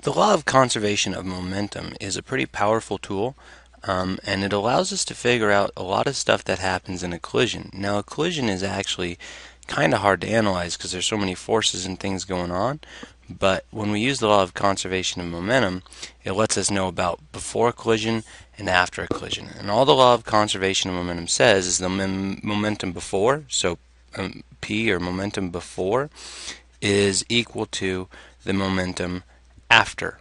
The law of conservation of momentum is a pretty powerful tool, and it allows us to figure out a lot of stuff that happens in a collision. Now, a collision is actually kind of hard to analyze because there's so many forces and things going on, but when we use the law of conservation of momentum, it lets us know about before a collision and after a collision. And all the law of conservation of momentum says is the momentum before, so P, or momentum before, is equal to the momentum after.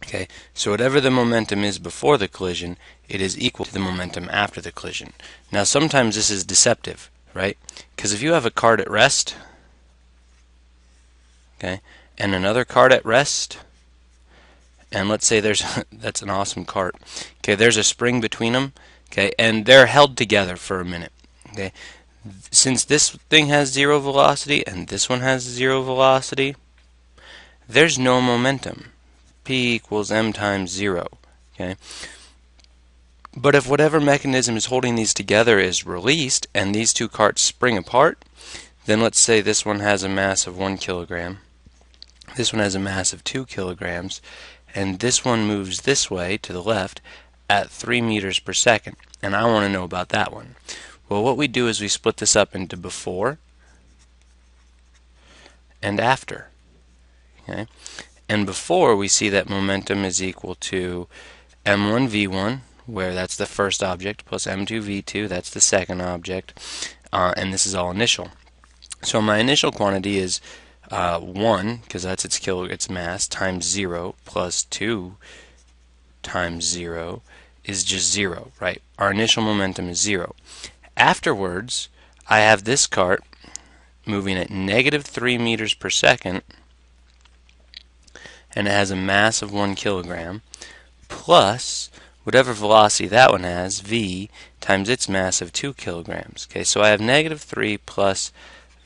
Okay, so whatever the momentum is before the collision, it is equal to the momentum after the collision. Now sometimes this is deceptive, right? Because if you have a cart at rest, okay, and another cart at rest, and let's say there's that's an awesome cart. Okay, there's a spring between them, okay, and they're held together for a minute. Okay, since this thing has zero velocity and this one has zero velocity, there's no momentum. P equals m times 0. Okay? But if whatever mechanism is holding these together is released and these two carts spring apart, then let's say this one has a mass of 1 kilogram, this one has a mass of 2 kilograms, and this one moves this way to the left at 3 meters per second. And I want to know about that one. Well, what we do is we split this up into before and after. Okay? And before, we see that momentum is equal to m1 v1, where that's the first object, plus m2 v2, that's the second object, and this is all initial. So my initial quantity is 1, because that's its mass, times 0, plus 2 times 0 is just 0, right? Our initial momentum is 0. Afterwards, I have this cart moving at negative 3 meters per second, and it has a mass of 1 kilogram, plus whatever velocity that one has, v, times its mass of 2 kilograms. Okay, so I have negative 3 plus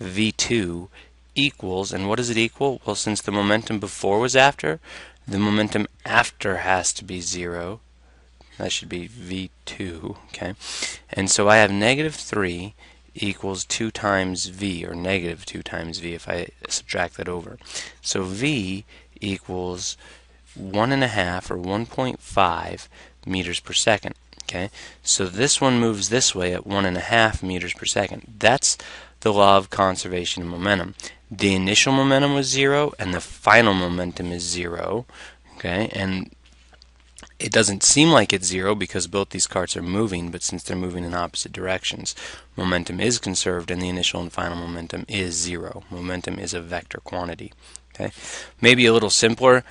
v2 equals, and what does it equal? Well, since the momentum before was after, the momentum after has to be 0. That should be v2, okay? And so I have negative 3 equals 2 times v, or negative 2 times v if I subtract that over. So v equals 1.5 or 1.5 meters per second. Okay, so this one moves this way at 1.5 meters per second. That's the law of conservation of momentum. The initial momentum was 0 and the final momentum is 0. Okay, and it doesn't seem like it's 0 because both these carts are moving, but since they're moving in opposite directions, momentum is conserved and the initial and final momentum is 0. Momentum is a vector quantity. Okay, maybe a little simpler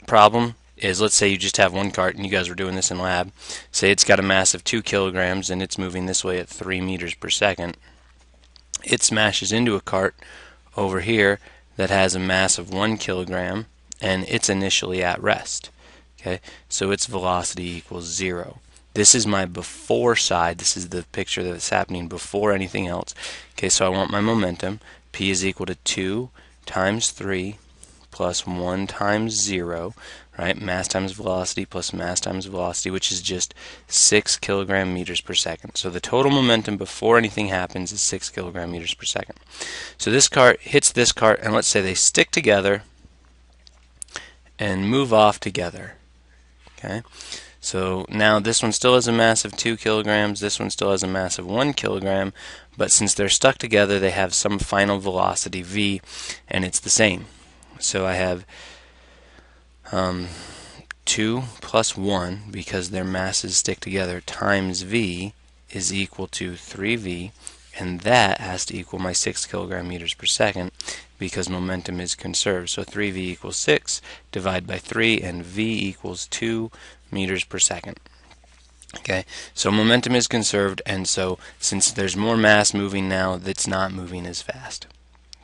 problem is, let's say you just have one cart, and you guys were doing this in lab. Say it's got a mass of 2 kilograms and it's moving this way at 3 meters per second. It smashes into a cart over here that has a mass of 1 kilogram and it's initially at rest. Okay, so its velocity equals 0. This is my before side. This is the picture that's happening before anything else. Okay, so I want my momentum. P is equal to 2 times 3 plus 1 times 0, right? Mass times velocity plus mass times velocity, which is just 6 kilogram meters per second. So the total momentum before anything happens is 6 kilogram meters per second. So this cart hits this cart, and let's say they stick together and move off together. Okay, so now this one still has a mass of 2 kilograms, this one still has a mass of 1 kilogram, but since they're stuck together, they have some final velocity v, and it's the same. So I have 2 plus 1, because their masses stick together, times v is equal to 3v, and that has to equal my 6 kilogram meters per second because momentum is conserved. So 3v equals 6, divide by 3, and v equals 2 meters per second. Okay, so momentum is conserved, and so since there's more mass moving now, that's not moving as fast.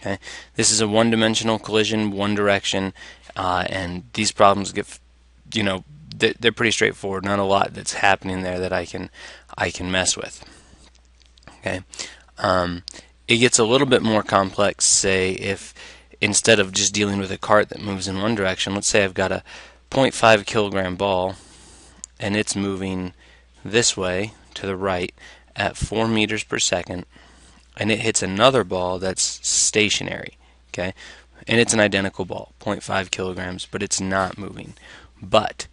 Okay, this is a one-dimensional collision, one direction, and these problems get, they're pretty straightforward. Not a lot that's happening there that I can mess with. Okay, it gets a little bit more complex. Say if instead of just dealing with a cart that moves in one direction, let's say I've got a 0.5 kilogram ball, and it's moving this way to the right at 4 meters per second, and it hits another ball that's stationary. Okay, and it's an identical ball, 0.5 kilograms, but it's not moving. But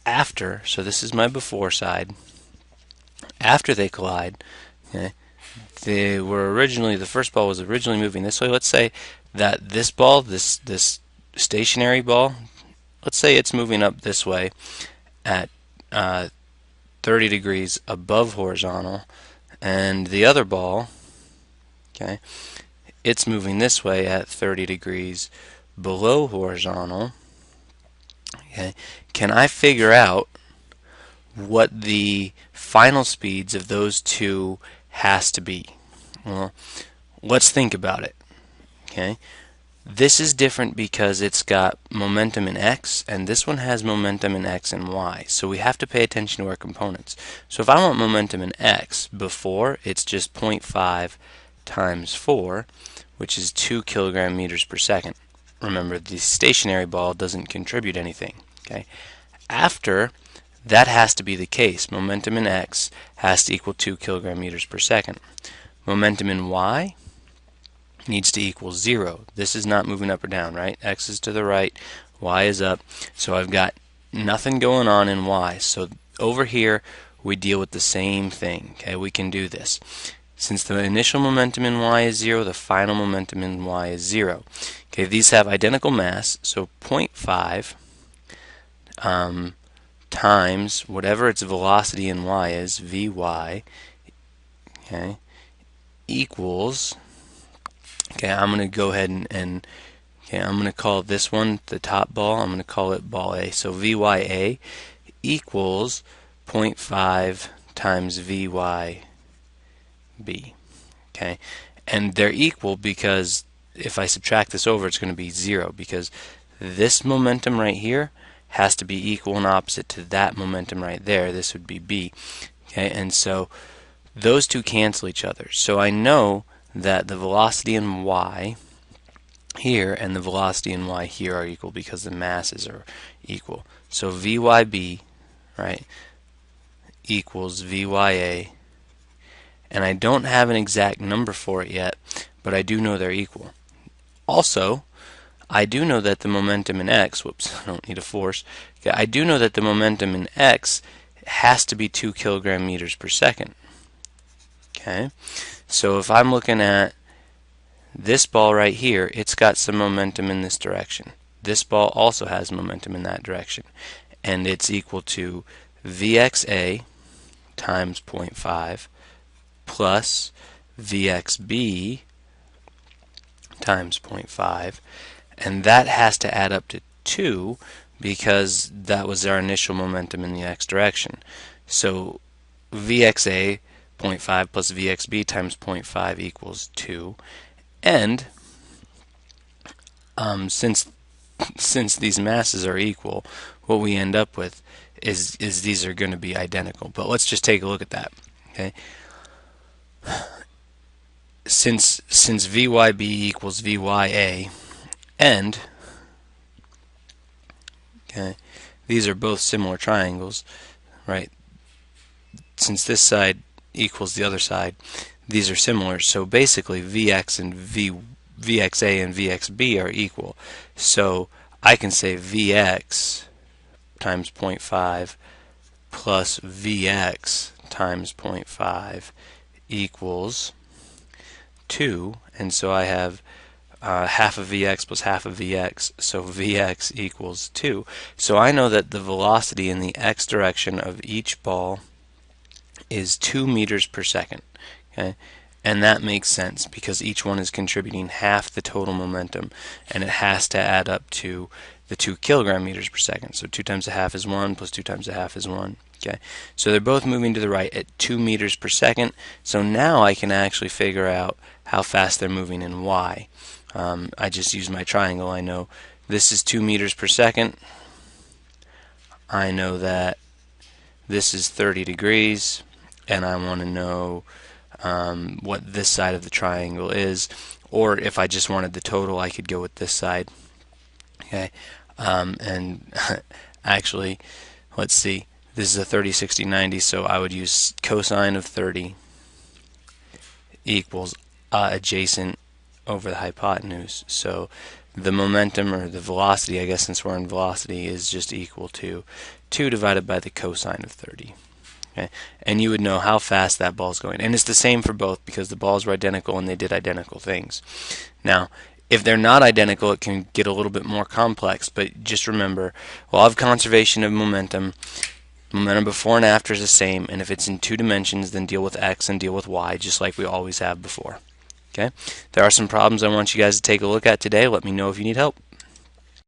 after, so this is my before side, after they collide, okay, the first ball was originally moving this way. Let's say that this ball, this stationary ball, let's say it's moving up this way at 30 degrees above horizontal, and the other ball, okay, it's moving this way at 30 degrees below horizontal. Okay, can I figure out what the final speeds of those two has to be? Well, let's think about it. Okay, this is different because it's got momentum in x, and this one has momentum in x and y. So we have to pay attention to our components. So if I want momentum in x, before, it's just 0.5 times 4, which is 2 kilogram meters per second. Remember, the stationary ball doesn't contribute anything. Okay, after, that has to be the case. Momentum in x has to equal 2 kilogram meters per second. Momentum in y needs to equal 0. This is not moving up or down, right? X is to the right, y is up. So I've got nothing going on in y. So over here, we deal with the same thing. Okay, we can do this. Since the initial momentum in y is 0, the final momentum in y is 0. Okay, these have identical mass, so 0.5 times whatever its velocity in y is, vy, okay, equals, okay, I'm going to go ahead and okay, I'm going to call this one the top ball. I'm going to call it ball A. So vya equals 0.5 times vyb. Okay, and they're equal because if I subtract this over, it's going to be 0, because this momentum right here has to be equal and opposite to that momentum right there. This would be b. Okay, and so those two cancel each other. So I know that the velocity in y here and the velocity in y here are equal because the masses are equal. So vyb, right, equals vya, and I don't have an exact number for it yet, but I do know they're equal. Also, I do know that the momentum in x, whoops, I don't need a force. Okay, I do know that the momentum in x has to be 2 kilogram meters per second. Okay, so if I'm looking at this ball right here, it's got some momentum in this direction. This ball also has momentum in that direction, and it's equal to vxa times 0.5 plus vxb times 0.5, and that has to add up to 2 because that was our initial momentum in the x direction. So vxa 0.5 plus vxb times 0.5 equals 2, and since these masses are equal, what we end up with is these are going to be identical. But let's just take a look at that. Okay, since vyb equals vya, and okay, these are both similar triangles, right? Since this side equals the other side, these are similar. So basically, vx and vxa and vxb are equal. So I can say vx times 0.5 plus vx times 0.5 equals 2, and so I have half of vx plus half of vx, so vx equals 2. So I know that the velocity in the x direction of each ball is 2 meters per second. Okay, and that makes sense because each one is contributing half the total momentum, and it has to add up to the 2 kilogram meters per second. So 2 times a half is 1 plus 2 times a half is 1. Okay, so they're both moving to the right at 2 meters per second. So now I can actually figure out how fast they're moving in y. I just use my triangle. I know this is 2 meters per second. I know that this is 30 degrees, and I want to know what this side of the triangle is, or if I just wanted the total, I could go with this side. Okay, and actually, let's see, this is a 30, 60, 90, so I would use cosine of 30 equals adjacent over the hypotenuse. So the momentum, or the velocity, I guess since we're in velocity, is just equal to 2 divided by the cosine of 30. Okay? And you would know how fast that ball's going. And it's the same for both because the balls were identical and they did identical things. Now, if they're not identical, it can get a little bit more complex, but just remember, law of conservation of momentum, momentum before and after is the same, and if it's in 2 dimensions, then deal with x and deal with y, just like we always have before. Okay? There are some problems I want you guys to take a look at today. Let me know if you need help.